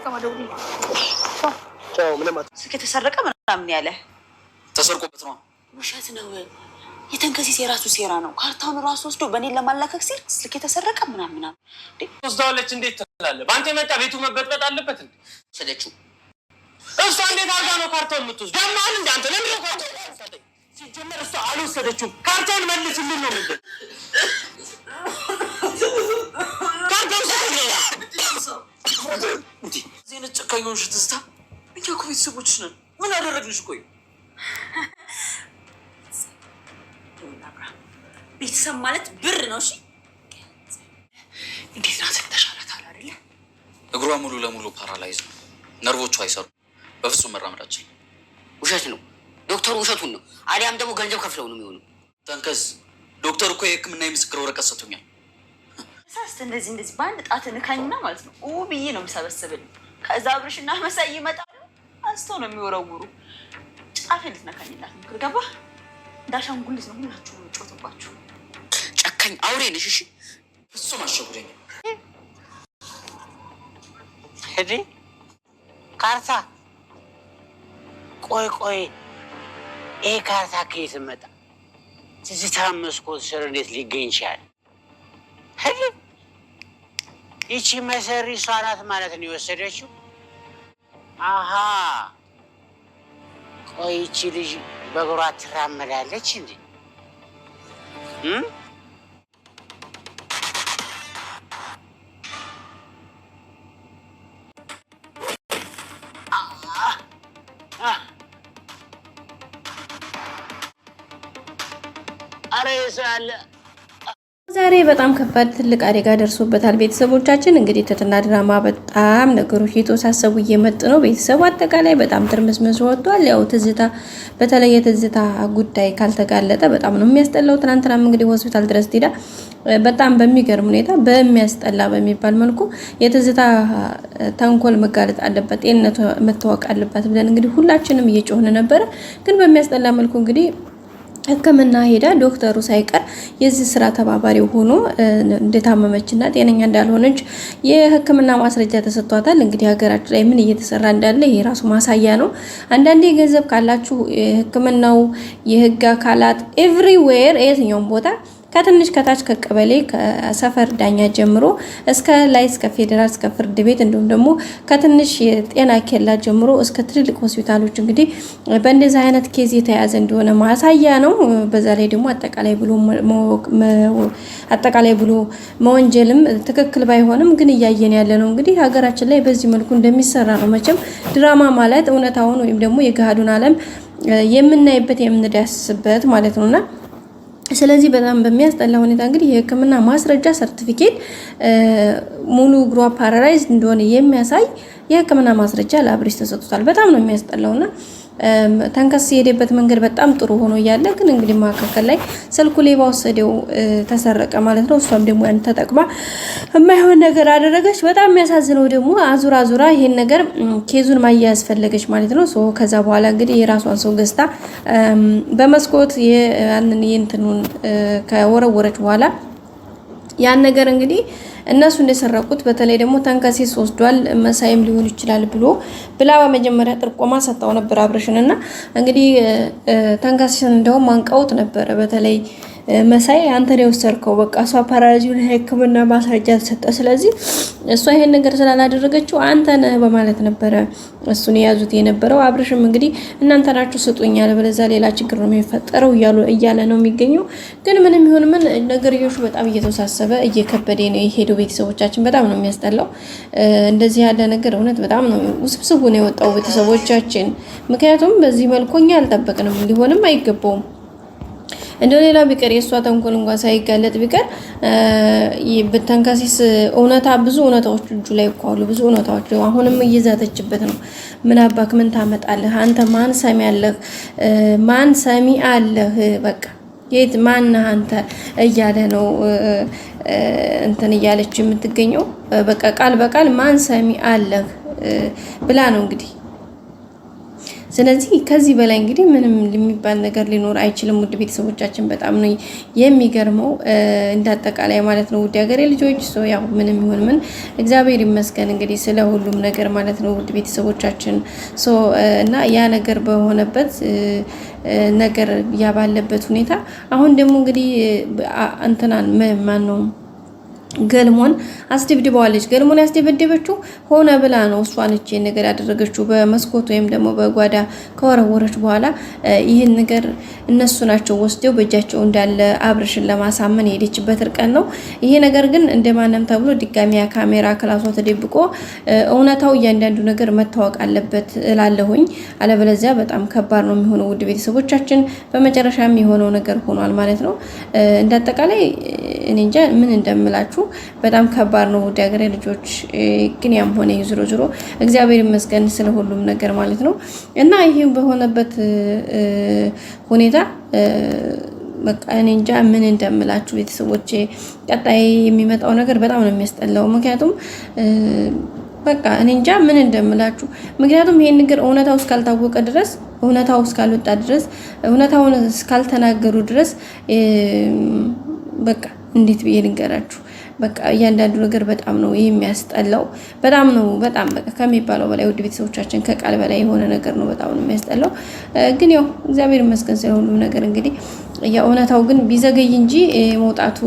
ከማደውልኝ ቻው ምንም ስልክ የተሰረቀ ምናምን ያለ ተሰርቆበት ነው። ውሸት ነው። የተንከሲስ የራሱ ሴራ ነው። ካርታውን ራሱ ወስዶ በእኔ ለማላከክ ሲል ስልክ የተሰረቀ ምናምን ወስደዋለች። እንዴት ትላለህ? በአንተ የመጣ ቤቱ መበጥበጥ አለበት እንዴ? ሰደችው። እሷ እንዴት አድርጋ ነው ካርታውን የምትወስድ? ደማን እንደ አንተ ለምን ካርታውን ሲጀመር እሷ አልወሰደችውም። ካርታውን መልስልን ነው ምንድን ካርታውን ዜና ጨካኞች ትዝታ እኛ እኮ ቤተሰቦችሽ ነን። ምን አደረግንሽ? ቆይ ቤተሰብ ማለት ብር ነው። እሺ እንዴት ናት? ተሻላታል አይደለ? እግሯ ሙሉ ለሙሉ ፓራላይዝ ነው። ነርቮቹ አይሰሩ። በፍጹም መራመዳችን ውሸት ነው። ዶክተሩ ውሸቱን ነው። አሊያም ደግሞ ገንዘብ ከፍለው ነው የሚሆነው። ተንከስ ዶክተሩ እኮ የሕክምና የምስክር ወረቀት ሰጥቶኛል። ሳስት እንደዚህ በአንድ ጣት ንካኝና ማለት ነው ብዬ ነው የምሰበስብልኝ። ከዛ አብርሽና መሳይ ይመጣሉ። አንስተው ነው የሚወረውሩ። ጫፍ ልትነካኝላት ምክር ገባ። እንዳሻንጉሊት ነው ሁላችሁ ጮትባችሁ። ጨካኝ አውሬ ነሽ። እሺ ፍጹም አሸጉደኝ። ሄዲ ካርታ ቆይ ይሄ ካርታ ከየት መጣ? ትዝታ መስኮት ስር እንዴት ሊገኝ ይችላል? ሄዲ ይቺ መሰሪ እሷ ናት ማለት ነው የወሰደችው? አሀ ቆይ ይቺ ልጅ በእግሯ ትራመዳለች እንዴ? አረ ይሳለ ዛሬ በጣም ከባድ ትልቅ አደጋ ደርሶበታል። ቤተሰቦቻችን እንግዲህ ትትና ድራማ በጣም ነገሮች እየተወሳሰቡ እየመጡ ነው። ቤተሰቡ አጠቃላይ በጣም ትርምስምስ ወጥቷል። ያው ትዝታ በተለይ የትዝታ ጉዳይ ካልተጋለጠ በጣም ነው የሚያስጠላው። ትናንትናም እንግዲህ ሆስፒታል ድረስ ሄዳ በጣም በሚገርም ሁኔታ በሚያስጠላ በሚባል መልኩ የትዝታ ተንኮል መጋለጥ አለበት፣ ጤንነቷ መታወቅ አለበት ብለን እንግዲህ ሁላችንም እየጮህን ነበረ። ግን በሚያስጠላ መልኩ እንግዲህ ሕክምና ሄዳ ዶክተሩ ሳይቀር የዚህ ስራ ተባባሪ ሆኖ እንደታመመችና ጤነኛ እንዳልሆነች የሕክምና ማስረጃ ተሰጥቷታል። እንግዲህ ሀገራችን ላይ ምን እየተሰራ እንዳለ ይሄ ራሱ ማሳያ ነው። አንዳንዴ ገንዘብ ካላችሁ ሕክምናው የህግ አካላት ኤቭሪዌር የትኛውም ቦታ ከትንሽ ከታች ከቀበሌ ከሰፈር ዳኛ ጀምሮ እስከ ላይ እስከ ፌደራል እስከ ፍርድ ቤት እንዲሁም ደግሞ ከትንሽ የጤና ኬላ ጀምሮ እስከ ትልልቅ ሆስፒታሎች እንግዲህ በእንደዚህ አይነት ኬዝ የተያዘ እንደሆነ ማሳያ ነው። በዛ ላይ ደግሞ አጠቃላይ ብሎ መወንጀልም ትክክል ባይሆንም ግን እያየን ያለ ነው። እንግዲህ ሀገራችን ላይ በዚህ መልኩ እንደሚሰራ ነው። መቼም ድራማ ማለት እውነታውን ወይም ደግሞ የገሃዱን ዓለም የምናይበት የምንዳስስበት ማለት ነውና ስለዚህ በጣም በሚያስጠላ ሁኔታ እንግዲህ የሕክምና ማስረጃ ሰርቲፊኬት ሙሉ እግሯ ፓራላይዝ እንደሆነ የሚያሳይ የሕክምና ማስረጃ ለአብርሽ ተሰጥቷል። በጣም ነው የሚያስጠላውና ተንከስ የሄደበት መንገድ በጣም ጥሩ ሆኖ እያለ ግን እንግዲህ ማከከል ላይ ስልኩ ሌባ ወሰደው ተሰረቀ ማለት ነው። እሷም ደግሞ ያን ተጠቅማ የማይሆን ነገር አደረገች። በጣም የሚያሳዝነው ደግሞ አዙራ ይሄን ነገር ኬዙን ማያያዝ ፈለገች ማለት ነው። ከዛ በኋላ እንግዲህ የራሷን ሰው ገዝታ በመስኮት የእንትኑን ከወረወረች በኋላ ያን ነገር እንግዲህ እነሱ እንደሰረቁት በተለይ ደግሞ ተንከሲስ ወስዷል መሳይም ሊሆን ይችላል ብላ በመጀመሪያ ጥርቆማ ሰጣው ነበር አብርሽንና እንግዲህ ተንከሲስን እንደውም አንቀውት ነበር። በተለይ መሳይ አንተ ነው የወሰድከው፣ በቃ እሷ ፓራላይዝን ሕክምና ማስረጃ ተሰጠ፣ ስለዚህ እሷ ይሄን ነገር ስላላደረገችው አንተ ነህ በማለት ነበረ እሱን የያዙት የነበረው። አብርሽም እንግዲህ እናንተ ናችሁ ስጡኛል በለዛ ሌላ ችግር ነው የሚፈጠረው እያለ ነው የሚገኘው። ግን ምንም ይሁን ምን ነገርዮሹ በጣም እየተወሳሰበ እየከበደ ነው የሄደው። ቤተሰቦቻችን በጣም ነው የሚያስጠላው። እንደዚህ ያለ ነገር እውነት በጣም ነው ውስብስብ ነው የወጣው ቤተሰቦቻችን። ምክንያቱም በዚህ መልኩ እኛ አልጠበቅንም፣ ሊሆንም አይገባውም። እንደው ሌላ ቢቀር የሷ ተንኮል እንኳን ሳይጋለጥ ቢቀር በተንከሲስ እውነታ ብዙ እውነታዎች እጁ ላይ ቆሉ ብዙ እውነታዎች አሁንም እየዛተችበት ነው። ምን አባክ ምን ታመጣለህ አንተ? ማን ሰሚ አለህ? ማን ሰሚ አለህ? በቃ የት ማን አንተ እያለ ነው እንትን እያለች የምትገኘው። በቃ ቃል በቃል ማን ሰሚ አለህ ብላ ነው እንግዲህ ስለዚህ ከዚህ በላይ እንግዲህ ምንም የሚባል ነገር ሊኖር አይችልም። ውድ ቤተሰቦቻችን በጣም ነው የሚገርመው እንዳጠቃላይ ማለት ነው። ውድ ሀገሬ ልጆች ያው ምንም ይሁን ምን እግዚአብሔር ይመስገን እንግዲህ ስለ ሁሉም ነገር ማለት ነው። ውድ ቤተሰቦቻችን እና ያ ነገር በሆነበት ነገር ያባለበት ሁኔታ አሁን ደግሞ እንግዲህ እንትናን ማን ነው ገልሞን አስደብድበዋለች። ገልሞን ያስደበደበችው ሆነ ብላ ነው። እሷ ነች ነገር ያደረገችው በመስኮት ወይም ደግሞ በጓዳ ከወረወረች በኋላ ይህን ነገር እነሱ ናቸው ወስደው በእጃቸው እንዳለ አብርሽን ለማሳመን የሄደችበት እርቀን ነው። ይሄ ነገር ግን እንደማንም ተብሎ ድጋሚ ካሜራ ክላሷ ተደብቆ እውነታው እያንዳንዱ ነገር መታወቅ አለበት እላለሁኝ። አለበለዚያ በጣም ከባድ ነው የሚሆነው። ውድ ቤተሰቦቻችን በመጨረሻም የሆነው ነገር ሆኗል ማለት ነው። እንዳጠቃላይ እኔ እንጃ ምን እንደምላችሁ በጣም ከባድ ነው። ውድ ሀገሬ ልጆች ግን ያም ሆነ ዞሮ ዞሮ እግዚአብሔር ይመስገን ስለ ሁሉም ነገር ማለት ነው። እና ይሄ በሆነበት ሁኔታ በቃ እኔ እንጃ ምን እንደምላችሁ ቤተሰቦቼ። ቀጣይ የሚመጣው ነገር በጣም ነው የሚያስጠላው። ምክንያቱም በቃ እኔ እንጃ ምን እንደምላችሁ። ምክንያቱም ይሄን ነገር እውነታው እስካልታወቀ ድረስ፣ እውነታው እስካልወጣ ድረስ፣ እውነታውን እስካልተናገሩ ድረስ በቃ እንዴት ብዬ ልንገራችሁ። በቃ እያንዳንዱ ነገር በጣም ነው የሚያስጠላው። በጣም በቃ ከሚባለው በላይ ውድ ቤተሰቦቻችን ከቃል በላይ የሆነ ነገር ነው። በጣም ነው የሚያስጠላው። ግን ያው እግዚአብሔር ይመስገን ስለ ሁሉም ነገር እንግዲህ የእውነታው ግን ቢዘገይ እንጂ መውጣቱ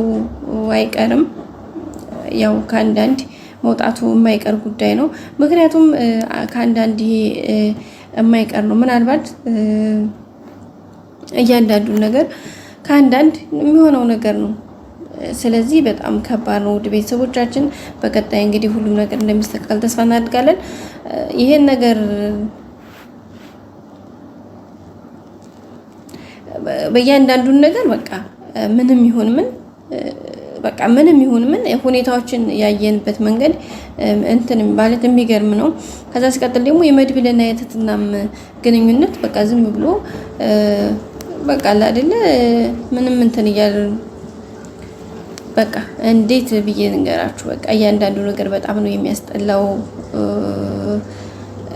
አይቀርም። ያው ከአንዳንድ መውጣቱ የማይቀር ጉዳይ ነው። ምክንያቱም ከአንዳንድ ይሄ የማይቀር ነው። ምናልባት እያንዳንዱ ነገር ከአንዳንድ የሚሆነው ነገር ነው። ስለዚህ በጣም ከባድ ነው። ውድ ቤተሰቦቻችን በቀጣይ እንግዲህ ሁሉም ነገር እንደሚስተካከል ተስፋ እናደርጋለን። ይሄን ነገር በእያንዳንዱን ነገር በቃ ምንም ይሁን ምን ሁኔታዎችን ያየንበት መንገድ እንትን ማለት የሚገርም ነው። ከዛ ሲቀጥል ደግሞ የመድብልና የትትናም ግንኙነት በቃ ዝም ብሎ በቃ አይደለ ምንም እንትን እያለ በቃ እንዴት ብዬ ልንገራችሁ። በቃ እያንዳንዱ ነገር በጣም ነው የሚያስጠላው።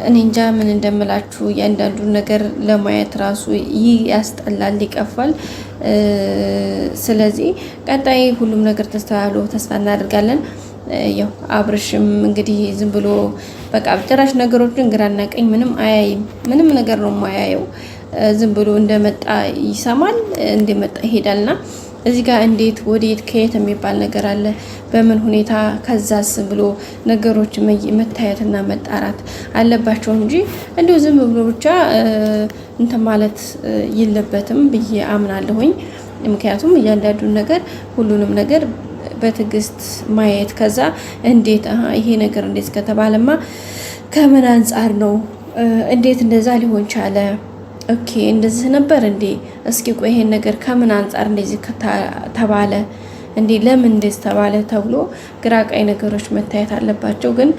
እኔ እንጃ ምን እንደምላችሁ። እያንዳንዱ ነገር ለማየት ራሱ ያስጠላል፣ ይቀፋል። ስለዚህ ቀጣይ ሁሉም ነገር ተስተካክሎ ተስፋ እናደርጋለን። ያው አብርሽም እንግዲህ ዝም ብሎ በቃ ጭራሽ ነገሮችን ግራና ቀኝ ምንም አያይም። ምንም ነገር ነው የማያየው። ዝም ብሎ እንደመጣ ይሰማል፣ እንደመጣ ይሄዳልና እዚህ ጋር እንዴት ወዴት ከየት የሚባል ነገር አለ። በምን ሁኔታ ከዛስ ብሎ ነገሮች መታየትና መጣራት አለባቸው እንጂ እንዲሁ ዝም ብሎ ብቻ እንትን ማለት የለበትም ብዬ አምናለሁኝ። ምክንያቱም እያንዳንዱን ነገር ሁሉንም ነገር በትዕግስት ማየት ከዛ እንዴት ይሄ ነገር እንዴት ከተባለማ ከምን አንጻር ነው እንዴት እንደዛ ሊሆን ቻለ? ኦኬ እንደዚህ ነበር እንዴ? እስኪ ቆይ ይሄን ነገር ከምን አንጻር እንደዚህ ተባለ እንዴ? ለምን እንደዚህ ተባለ ተብሎ ግራ ቀኝ ነገሮች መታየት አለባቸው። ግን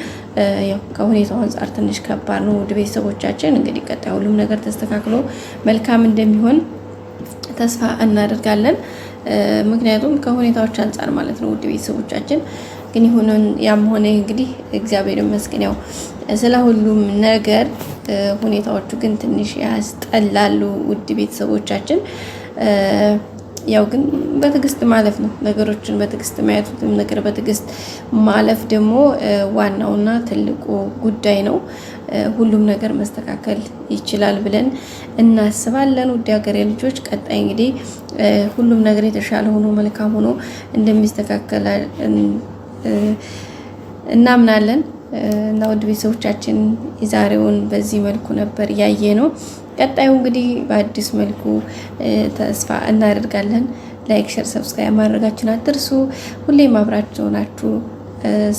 ያው ከሁኔታው አንጻር ትንሽ ከባድ ነው። ውድ ቤተሰቦቻችን እንግዲህ ቀጣይ ሁሉም ነገር ተስተካክሎ መልካም እንደሚሆን ተስፋ እናደርጋለን። ምክንያቱም ከሁኔታዎች አንጻር ማለት ነው። ውድ ቤተሰቦቻችን ግን ይሁን ያም ሆነ እንግዲህ እግዚአብሔር ይመስገን ያው ስለ ሁሉም ነገር ሁኔታዎቹ ግን ትንሽ ያስጠላሉ። ውድ ቤተሰቦቻችን ያው ግን በትዕግስት ማለፍ ነው። ነገሮችን በትዕግስት ማየት፣ ነገር በትዕግስት ማለፍ ደግሞ ዋናውና ትልቁ ጉዳይ ነው። ሁሉም ነገር መስተካከል ይችላል ብለን እናስባለን። ውድ ሀገሬ ልጆች ቀጣይ እንግዲህ ሁሉም ነገር የተሻለ ሆኖ መልካም ሆኖ እንደሚስተካከል እናምናለን። እና ውድ ቤተሰቦቻችን የዛሬውን በዚህ መልኩ ነበር ያየ ነው። ቀጣዩ እንግዲህ በአዲስ መልኩ ተስፋ እናደርጋለን። ላይክ፣ ሼር፣ ሰብስክራይብ ማድረጋችሁን አትርሱ። ሁሌም አብራችሁ ናችሁ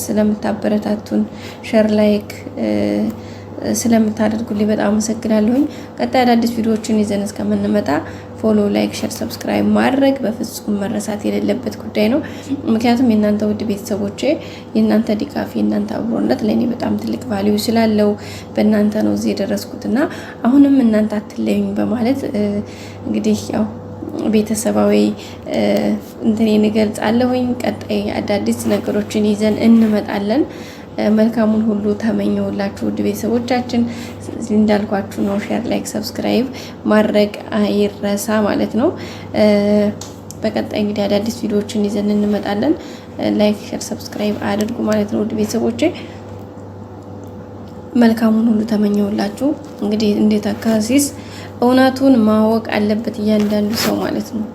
ስለምታበረታቱን ሼር ላይክ ስለምታደርጉልኝ በጣም አመሰግናለሁኝ። ቀጣይ አዳዲስ ቪዲዮዎችን ይዘን እስከምንመጣ ፎሎ፣ ላይክ፣ ሼር፣ ሰብስክራይብ ማድረግ በፍጹም መረሳት የሌለበት ጉዳይ ነው። ምክንያቱም የእናንተ ውድ ቤተሰቦቼ የእናንተ ድጋፍ የእናንተ አብሮነት ለእኔ በጣም ትልቅ ቫልዩ ስላለው በእናንተ ነው እዚህ የደረስኩትና አሁንም እናንተ አትለዩኝ በማለት እንግዲህ ያው ቤተሰባዊ እንትኔን እገልጻለሁኝ። ቀጣይ አዳዲስ ነገሮችን ይዘን እንመጣለን። መልካሙን ሁሉ ተመኘውላችሁ ውድ ቤተሰቦቻችን። እንዳልኳችሁ ነው ሼር፣ ላይክ፣ ሰብስክራይብ ማድረግ አይረሳ ማለት ነው። በቀጣይ እንግዲህ አዳዲስ ቪዲዮዎችን ይዘን እንመጣለን። ላይክ፣ ሼር፣ ሰብስክራይብ አድርጉ ማለት ነው ውድ ቤተሰቦቼ። መልካሙን ሁሉ ተመኘውላችሁ። እንግዲህ እንዴት አካሲስ እውነቱን ማወቅ አለበት እያንዳንዱ ሰው ማለት ነው።